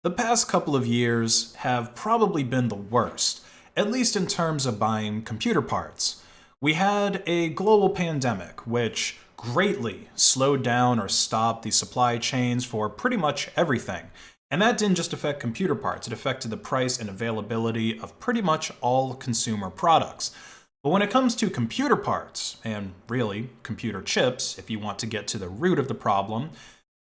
The past couple of years have probably been the worst, at least in terms of buying computer parts. We had a global pandemic, which greatly slowed down or stopped the supply chains for pretty much everything. And that didn't just affect computer parts, it affected the price and availability of pretty much all consumer products. But when it comes to computer parts, and really computer chips, if you want to get to the root of the problem,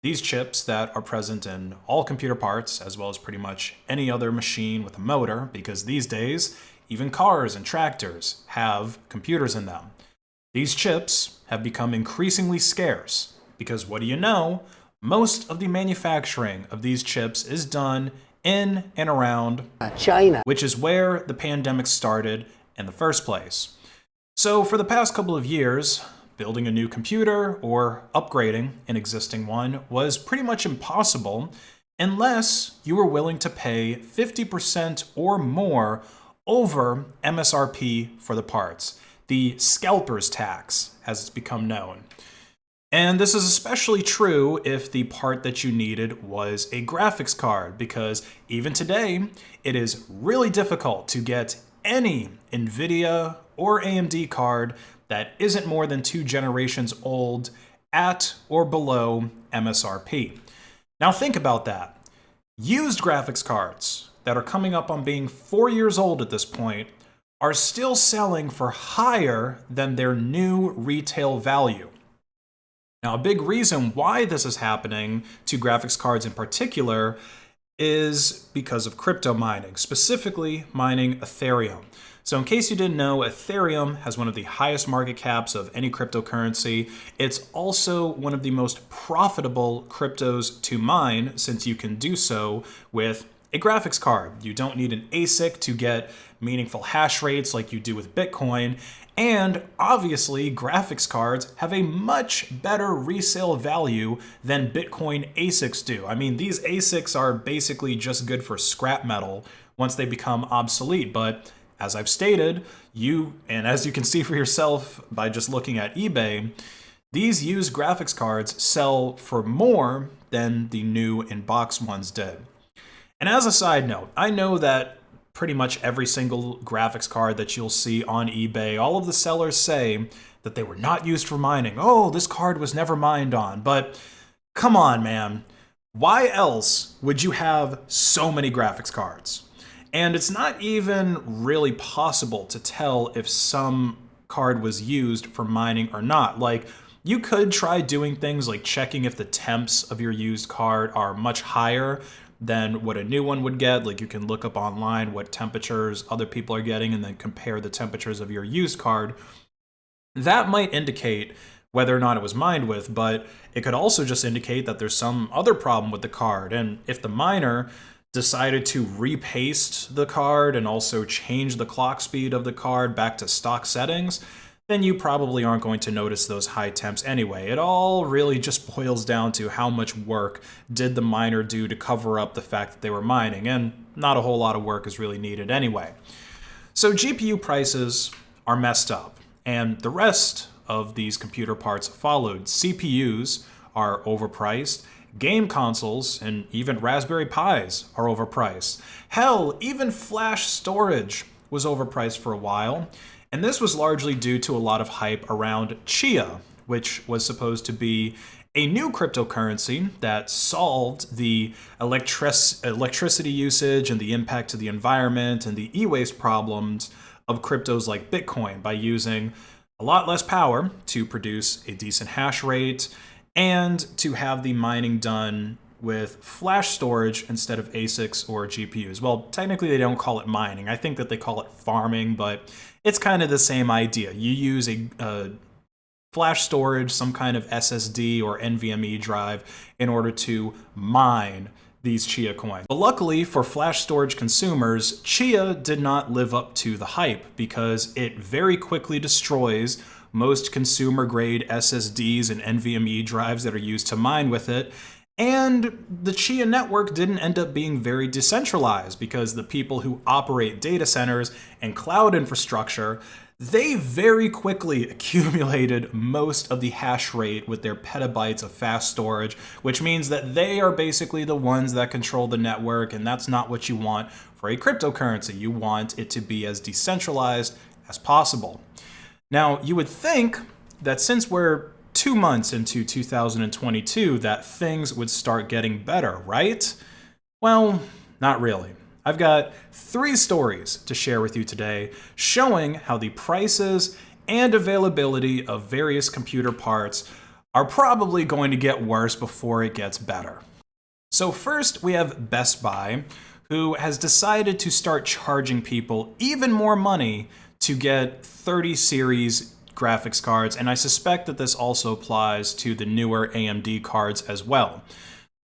these chips that are present in all computer parts, as well as pretty much any other machine with a motor, because these days, even cars and tractors have computers in them. These chips have become increasingly scarce, because what do you know? Most of the manufacturing of these chips is done in and around China, which is where the pandemic started in the first place. So for the past couple of years, building a new computer or upgrading an existing one was pretty much impossible unless you were willing to pay 50% or more over MSRP for the parts, the scalper's tax, as it's become known. And this is especially true if the part that you needed was a graphics card, because even today, it is really difficult to get any NVIDIA or AMD card that isn't more than 2 generations old at or below MSRP. Now think about that. Used graphics cards that are coming up on being 4 years old at this point are still selling for higher than their new retail value. Now, a big reason why this is happening to graphics cards in particular is because of crypto mining, specifically mining Ethereum. So in case you didn't know, Ethereum has one of the highest market caps of any cryptocurrency. It's also one of the most profitable cryptos to mine, since you can do so with a graphics card. You don't need an ASIC to get meaningful hash rates like you do with Bitcoin. And obviously, graphics cards have a much better resale value than Bitcoin ASICs do. I mean, these ASICs are basically just good for scrap metal once they become obsolete. But as I've stated, and as you can see for yourself by just looking at eBay, these used graphics cards sell for more than the new in-box ones did. And as a side note, I know that pretty much every single graphics card that you'll see on eBay, all of the sellers say that they were not used for mining. Oh, this card was never mined on. But come on, man. Why else would you have so many graphics cards? And it's not even really possible to tell if some card was used for mining or not. Like, you could try doing things like checking if the temps of your used card are much higher than what a new one would get. Like, you can look up online what temperatures other people are getting and then compare the temperatures of your used card. That might indicate whether or not it was mined with, but it could also just indicate that there's some other problem with the card. And if the miner decided to repaste the card and also change the clock speed of the card back to stock settings, then you probably aren't going to notice those high temps anyway. It all really just boils down to how much work did the miner do to cover up the fact that they were mining, and not a whole lot of work is really needed anyway. So GPU prices are messed up, and the rest of these computer parts followed. CPUs are overpriced, game consoles and even Raspberry Pis are overpriced. Hell, even flash storage was overpriced for a while. And this was largely due to a lot of hype around Chia, which was supposed to be a new cryptocurrency that solved the electricity usage and the impact to the environment and the e-waste problems of cryptos like Bitcoin by using a lot less power to produce a decent hash rate and to have the mining done with flash storage instead of ASICs or GPUs. Well, technically they don't call it mining. I think that they call it farming, but it's kind of the same idea. You use a flash storage, some kind of SSD or NVMe drive in order to mine these Chia coins. But luckily for flash storage consumers, Chia did not live up to the hype because it very quickly destroys most consumer-grade SSDs and NVMe drives that are used to mine with it. And the Chia network didn't end up being very decentralized because the people who operate data centers and cloud infrastructure, they very quickly accumulated most of the hash rate with their petabytes of fast storage, which means that they are basically the ones that control the network, and that's not what you want for a cryptocurrency. You want it to be as decentralized as possible. Now, you would think that since we're 2 months into 2022, that things would start getting better, right? Well, not really. I've got 3 stories to share with you today showing how the prices and availability of various computer parts are probably going to get worse before it gets better. So first, we have Best Buy, who has decided to start charging people even more money to get 30 series graphics cards, and I suspect that this also applies to the newer AMD cards as well.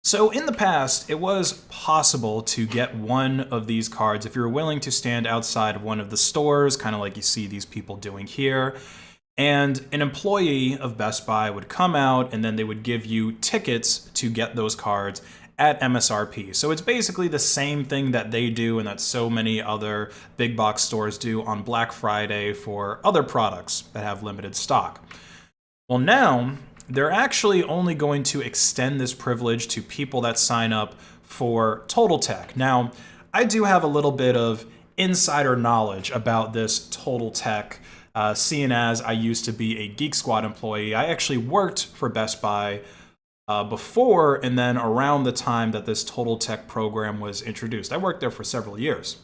So in the past, it was possible to get one of these cards if you were willing to stand outside of one of the stores, kind of like you see these people doing here, and an employee of Best Buy would come out and then they would give you tickets to get those cards at MSRP. So it's basically the same thing that they do and that so many other big box stores do on Black Friday for other products that have limited stock. Well, now they're actually only going to extend this privilege to people that sign up for Totaltech. Now, I do have a little bit of insider knowledge about this Totaltech, seeing as I used to be a Geek Squad employee. I actually worked for Best Buy before and then around the time that this Totaltech program was introduced. I worked there for several years.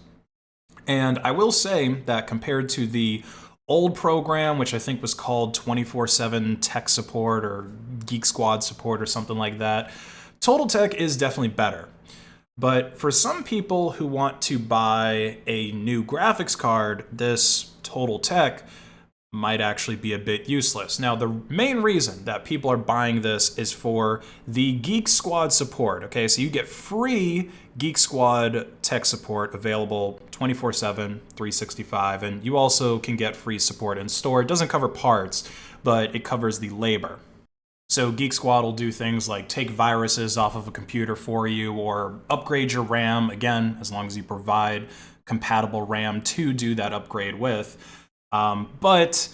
And I will say that compared to the old program, which I think was called 24/7 Tech Support or Geek Squad Support or something like that, Totaltech is definitely better. But for some people who want to buy a new graphics card, this Totaltech might actually be a bit useless. Now, the main reason that people are buying this is for the Geek Squad support, okay? So you get free Geek Squad tech support available 24/7, 365, and you also can get free support in store. It doesn't cover parts, but it covers the labor. So Geek Squad will do things like take viruses off of a computer for you or upgrade your RAM, again, as long as you provide compatible RAM to do that upgrade with. But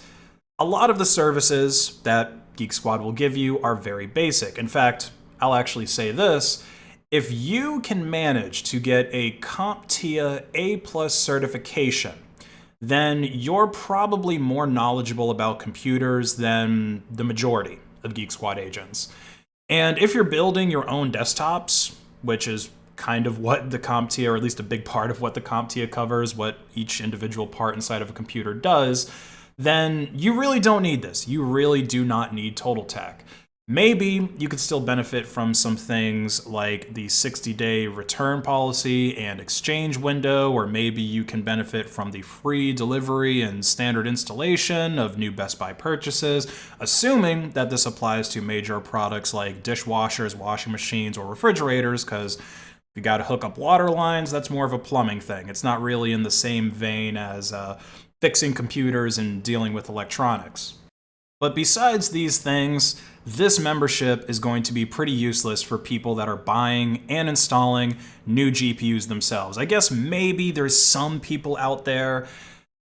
a lot of the services that Geek Squad will give you are very basic. In fact, I'll actually say this. If you can manage to get a CompTIA A+ certification, then you're probably more knowledgeable about computers than the majority of Geek Squad agents. And if you're building your own desktops, which is kind of what the CompTIA, or at least a big part of what the CompTIA covers, what each individual part inside of a computer does, then you really don't need this. You really do not need Totaltech. Maybe you could still benefit from some things like the 60-day return policy and exchange window, or maybe you can benefit from the free delivery and standard installation of new Best Buy purchases, assuming that this applies to major products like dishwashers, washing machines, or refrigerators, because if you got to hook up water lines, that's more of a plumbing thing. It's not really in the same vein as fixing computers and dealing with electronics. But besides these things, this membership is going to be pretty useless for people that are buying and installing new GPUs themselves. I guess maybe there's some people out there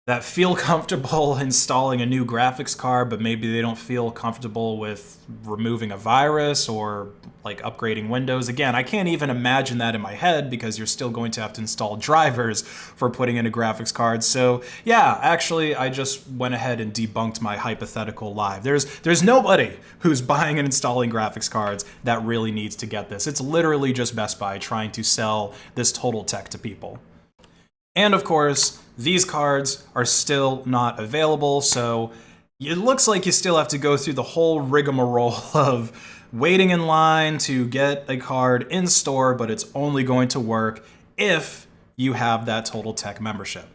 that feel comfortable installing a new graphics card, but maybe they don't feel comfortable with removing a virus or like upgrading Windows. Again, I can't even imagine that in my head because you're still going to have to install drivers for putting in a graphics card. So yeah, actually, I just went ahead and debunked my hypothetical live. There's nobody who's buying and installing graphics cards that really needs to get this. It's literally just Best Buy trying to sell this Totaltech to people. And of course, these cards are still not available, so it looks like you still have to go through the whole rigmarole of waiting in line to get a card in store, but it's only going to work if you have that Totaltech membership.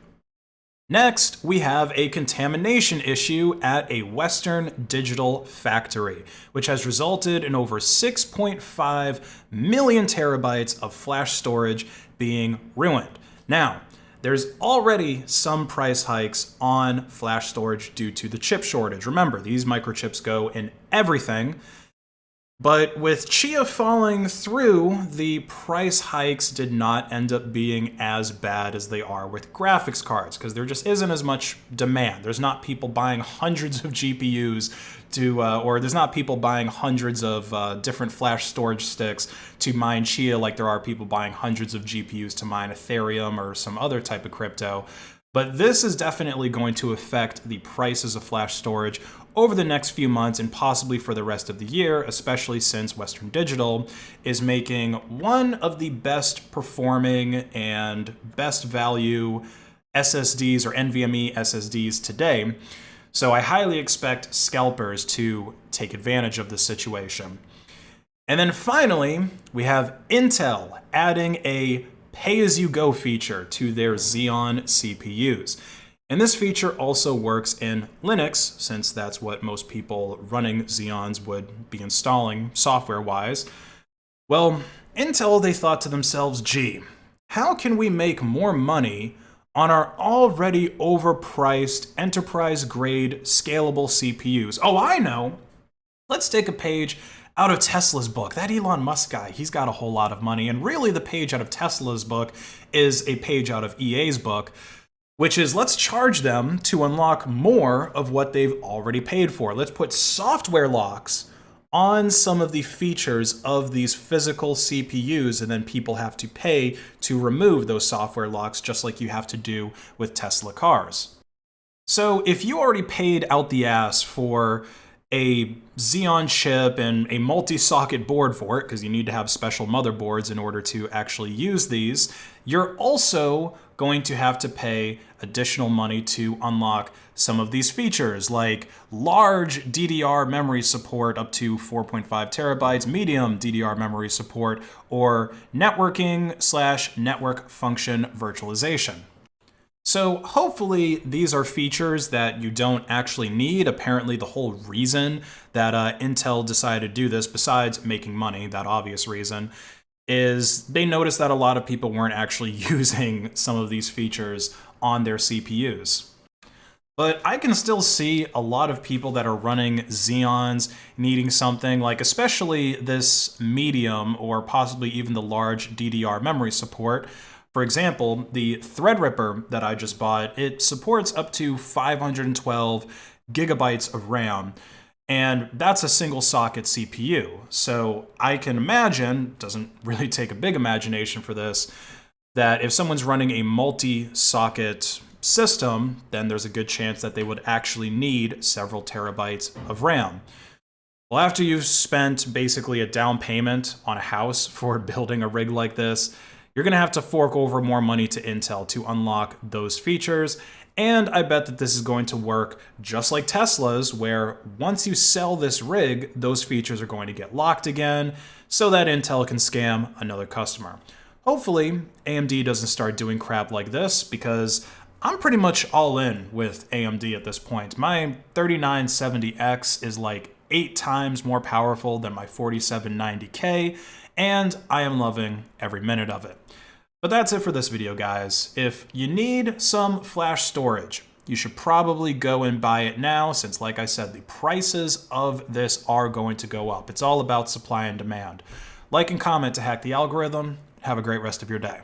Next, we have a contamination issue at a Western digital factory, which has resulted in over 6.5 million terabytes of flash storage being ruined. Now, there's already some price hikes on flash storage due to the chip shortage. Remember, these microchips go in everything. But with Chia falling through, the price hikes did not end up being as bad as they are with graphics cards, because there just isn't as much demand. There's not people buying hundreds of GPUs or there's not people buying hundreds of different flash storage sticks to mine Chia like there are people buying hundreds of GPUs to mine Ethereum or some other type of crypto. But this is definitely going to affect the prices of flash storage over the next few months and possibly for the rest of the year, especially since Western Digital is making one of the best performing and best value SSDs or NVMe SSDs today. So I highly expect scalpers to take advantage of this situation. And then finally, we have Intel adding a pay-as-you-go feature to their Xeon CPUs. And this feature also works in Linux, since that's what most people running Xeons would be installing software-wise. Well, Intel, they thought to themselves, gee, how can we make more money on our already overpriced enterprise-grade scalable CPUs? Oh, I know! Let's take a page out of Tesla's book. That Elon Musk guy, he's got a whole lot of money. And really the page out of Tesla's book is a page out of EA's book, which is let's charge them to unlock more of what they've already paid for. Let's put software locks on some of the features of these physical CPUs, and then people have to pay to remove those software locks, just like you have to do with Tesla cars. So if you already paid out the ass for a Xeon chip and a multi-socket board for it, because you need to have special motherboards in order to actually use these, you're also going to have to pay additional money to unlock some of these features, like large DDR memory support up to 4.5 terabytes, medium DDR memory support, or networking/network function virtualization. So hopefully these are features that you don't actually need. Apparently the whole reason that Intel decided to do this, besides making money, that obvious reason, is they noticed that a lot of people weren't actually using some of these features on their CPUs. But I can still see a lot of people that are running Xeons needing something like, especially this medium or possibly even the large DDR memory support. For example, the Threadripper that I just bought, it supports up to 512 gigabytes of RAM, and that's a single socket CPU. So I can imagine, doesn't really take a big imagination for this, that if someone's running a multi-socket system, then there's a good chance that they would actually need several terabytes of RAM. Well, after you've spent basically a down payment on a house for building a rig like this, you're going to have to fork over more money to Intel to unlock those features. And I bet that this is going to work just like Tesla's, where once you sell this rig, those features are going to get locked again so that Intel can scam another customer. Hopefully, AMD doesn't start doing crap like this, because I'm pretty much all in with AMD at this point. My 3970X is like 8 times more powerful than my 4790K, and I am loving every minute of it. But that's it for this video, guys. If you need some flash storage, you should probably go and buy it now, since, like I said, the prices of this are going to go up. It's all about supply and demand. Like and comment to hack the algorithm. Have a great rest of your day.